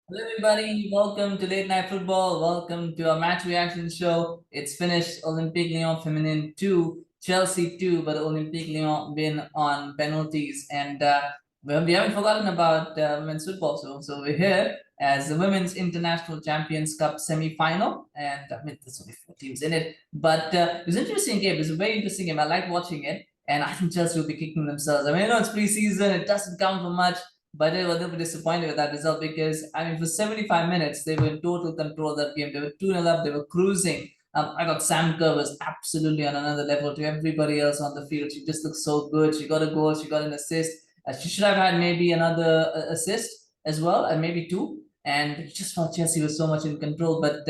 Hello, everybody. Welcome to Late Night Football. Welcome to our match reaction show. It's finished Olympique Lyon Féminin 2, Chelsea 2, but Olympique Lyon win on penalties. And well, we haven't forgotten about women's football. So we're here as the Women's International Champions Cup semi-final. And I mean, there's only 4 teams in it. But it was an interesting game. It was a very interesting game. I like watching it. And I think Chelsea will be kicking themselves. I mean, it's preseason. It doesn't count for much. But they were a little bit disappointed with that result because, I mean, for 75 minutes, they were in total control of that game. They were 2-0 up, they were cruising. I thought Sam Kerr was absolutely on another level to everybody else on the field. She just looked so good. She got a goal, she got an assist. She should have had maybe another assist as well, and maybe two. And just felt Chelsea was so much in control. But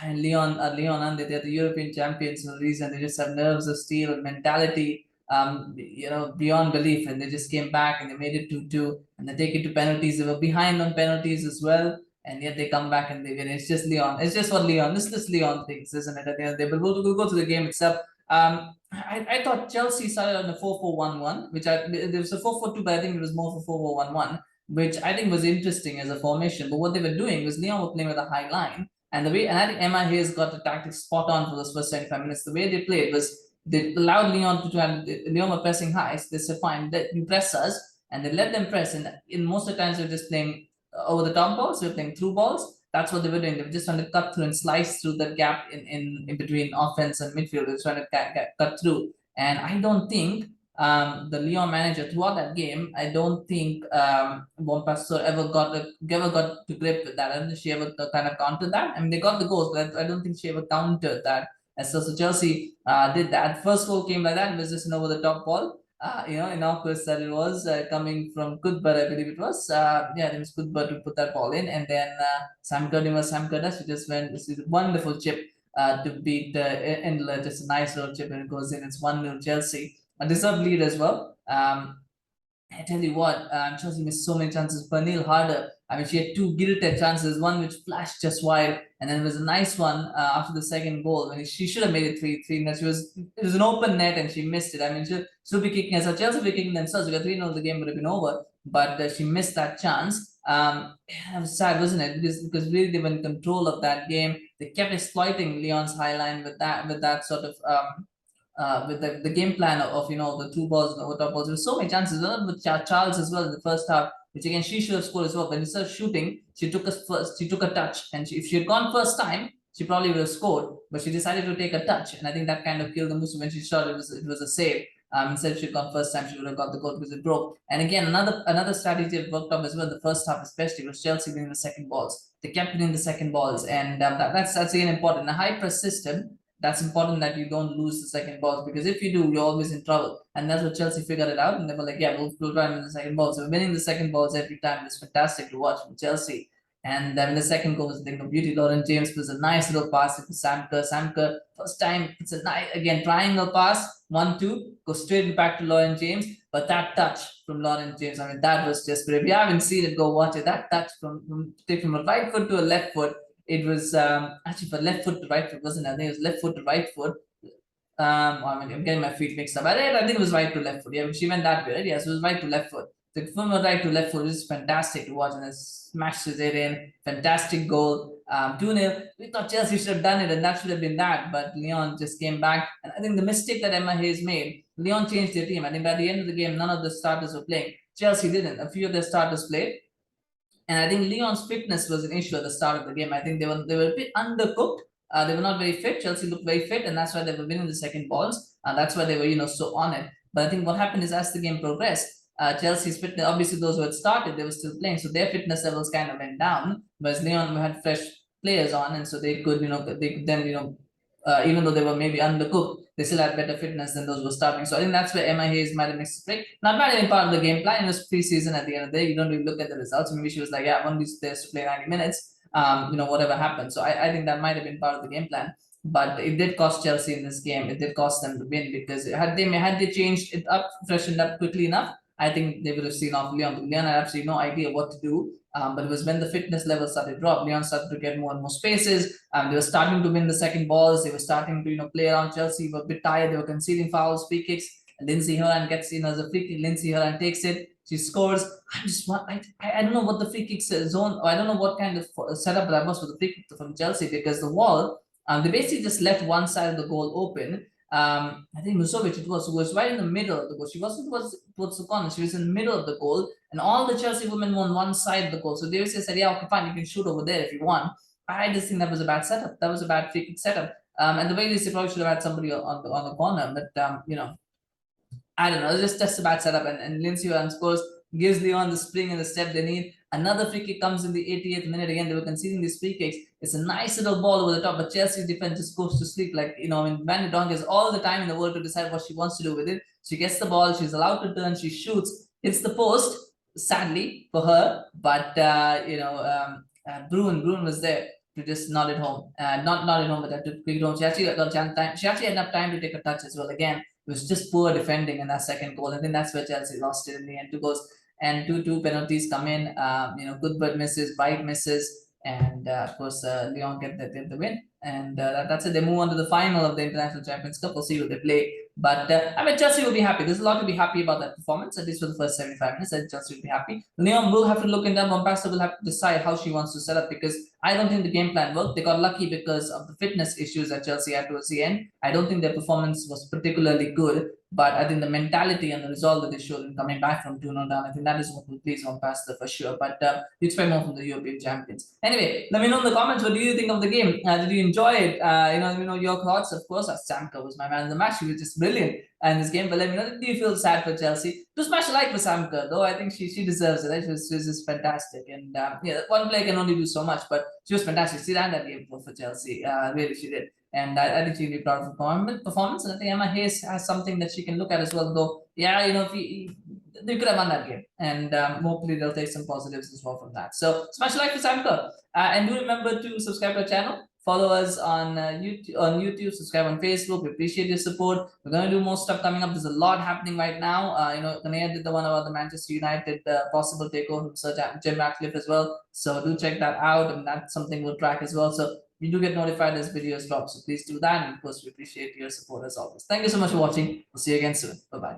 and Leon, and they're the European champions for a reason. They just have nerves of steel and mentality beyond belief. And they just came back and they made it 2-2 and they take it to penalties. They were behind on penalties as well. And yet they come back and they win. It's just Leon. It's just what Leon. This Leon thinks, isn't it? At the end of the day, but we'll go to the game itself. I thought Chelsea started on a 4-4-1-1, which there was a 4-4-2, but I think it was more for 4-4-1-1, which I think was interesting as a formation. But what they were doing was Leon were playing with a high line, and I think Emma Hayes got the tactics spot on for those first 75 minutes. The way they played was they allowed Leon to try and Leon were pressing high. So they said, fine, you press us, and they let them press. And in most of the times, they're just playing over the top balls, they're playing through balls. That's what they were doing. They were just trying to cut through and slice through that gap in between offense and midfield. They were trying to cut through. And I don't think the Lyon manager throughout that game, I don't think Bompastor ever got to grip with that. I don't think she ever kind of countered that. I mean, they got the goals, but I don't think she ever countered that. And so Chelsea did that. First goal came like that. It was just an over the top ball. Innocuous that it was coming from Cuthbert, I believe it was. Yeah, it was Cuthbert to put that ball in, and then Sam Kerr she just went. This is a wonderful chip to beat Endler. Just a nice little chip, and it goes in. It's 1-0 Chelsea. A deserved lead as well. I tell you what, Chelsea missed so many chances. Pernille Harder, I mean, she had two gilded chances, one which flashed just wide, and then there was a nice one after the second goal when she should have made it 3-3. It was an open net and she missed it. I mean, she'll be kicking us. Chelsea will be kicking themselves. We got 3-0, the game would have been over, but she missed that chance. It was sad, wasn't it? Because really they were in control of that game. They kept exploiting Lyon's high line with that sort of with the game plan of the through balls and over top balls. There were so many chances. With Charles as well in the first half, which again she should have scored as well. But instead of shooting, she took a touch, and if she had gone first time, she probably would have scored. But she decided to take a touch, and I think that kind of killed the Musovic. When she shot, it was a save. Instead, if she'd gone first time, she would have got the goal because it broke. And again, another strategy that worked out as well. The first half, especially, was Chelsea winning the second balls. They kept winning the second balls, and that's again important. In a high press system, that's important that you don't lose the second balls, because if you do, you're always in trouble. And that's what Chelsea figured it out, and they were like, yeah, we'll try and win the second ball. So winning the second balls every time is fantastic to watch from Chelsea. And then the second goal was a thing of beauty. Lauren James was a nice little pass to Sam Kerr. Sam Kerr, first time, it's a nice, again, triangle pass, 1-2, go straight back to Lauren James. But that touch from Lauren James, I mean, that was just great. If you haven't seen it, go watch it. That touch from a right foot to a left foot, it was actually for left foot to right foot, wasn't it? I think it was left foot to right foot. I mean, I'm getting my feet mixed up. I think it was right to left foot. Yeah, she went that way, right? Yeah, so it was right to left foot. The from right to left foot is fantastic to watch, and it smashes it in. Fantastic goal. 2-0. We thought Chelsea should have done it, and that should have been that. But Lyon just came back. And I think the mistake that Emma Hayes made, Lyon changed their team. I think by the end of the game, none of the starters were playing. Chelsea didn't. A few of their starters played. And I think Lyon's fitness was an issue at the start of the game. I think they were a bit undercooked. They were not very fit. Chelsea looked very fit, and that's why they were winning the second balls. That's why they were so on it. But I think what happened is as the game progressed, Chelsea's fitness, obviously those who had started, they were still playing, so their fitness levels kind of went down. Whereas Lyon had fresh players on, and so they could then even though they were maybe undercooked, they still had better fitness than those who were starting. So I think that's where Emma Hayes might have missed a break. Not might have been part of the game plan. It was preseason at the end of the day. You don't really look at the results. Maybe she was like, yeah, one of these players to play 90 minutes. Whatever happened. So I think that might have been part of the game plan. But it did cost Chelsea in this game. It did cost them the win, because had they changed it up, freshened up quickly enough, I think they would have seen off Lyon. Lyon had absolutely no idea what to do. But it was when the fitness level started to drop, Lyon started to get more and more spaces. They were starting to win the second balls. They were starting to play around Chelsea. Were a bit tired. They were conceding fouls, free kicks. Lindsay Horan gets, as a free kick. Lindsay Horan takes it. She scores. I don't know what the free kick zone, or I don't know what kind of setup that was for the free kick from Chelsea, because the wall, they basically just left one side of the goal open. I think Musovic who was right in the middle of the goal. She wasn't towards the corner. She was in the middle of the goal, and all the Chelsea women were on one side of the goal. So they said, "Yeah, okay, fine, you can shoot over there if you want." I just think that was a bad setup. That was a bad free kick setup. And the way they probably should have had somebody on the corner, but I don't know. It's just a bad setup. And Lindsay Horan scores, gives Lyon the spring and the step they need. Another free kick comes in the 88th minute. Again, they were conceding these free kicks. It's a nice little ball over the top, but Chelsea's defense just goes to sleep. Like, Van de Donk has all the time in the world to decide what she wants to do with it. She gets the ball, she's allowed to turn, she shoots, hits the post, sadly for her, but Bruin was there to just nod it home. Not at home, but to quick home. She actually got time. She actually had enough time to take a touch as well. Again, it was just poor defending in that second goal. I think that's where Chelsea lost it in the end. 2 goals and two penalties come in. Cuthbert misses, White misses, and of course Lyon get the win. And that's it. They move on to the final of the International Champions Cup. We'll see who they play. But Chelsea will be happy. There's a lot to be happy about that performance, at least for the first 75 minutes. And Chelsea will be happy. Lyon will have to look in them. Bompastor will have to decide how she wants to set up, because I don't think the game plan worked. They got lucky because of the fitness issues that Chelsea had towards the end. I don't think their performance was particularly good, but I think the mentality and the resolve that they showed in coming back from 2-0 down, I think that is what will please Bompastor for sure. But you expect more from the European champions. Anyway, let me know in the comments, what do you think of the game? Did you enjoy it? Let me know your thoughts. Of course, Sam Kerr was my man of the match. He was just brilliant in this game. But let me know, do you feel sad for Chelsea? To smash a like for Sam Kerr, though. I think she deserves it. Right? She was just fantastic. And one player can only do so much, but she was fantastic. She ran that game for Chelsea. Really, she did. And I think she'll be proud of her performance. And I think Emma Hayes has something that she can look at as well, though. Yeah, they could have won that game. And hopefully they'll take some positives as well from that. So smash a like for Sam Kerr. And do remember to subscribe to our channel. Follow us on YouTube, subscribe on Facebook. We appreciate your support. We're going to do more stuff coming up. There's a lot happening right now. Kanaya did the one about the Manchester United possible takeover from Sir Jim Ratcliffe as well. So do check that out, and that's something we'll track as well. So you do get notified as videos drop. So please do that. And of course, we appreciate your support as always. Thank you so much for watching. We'll see you again soon. Bye-bye.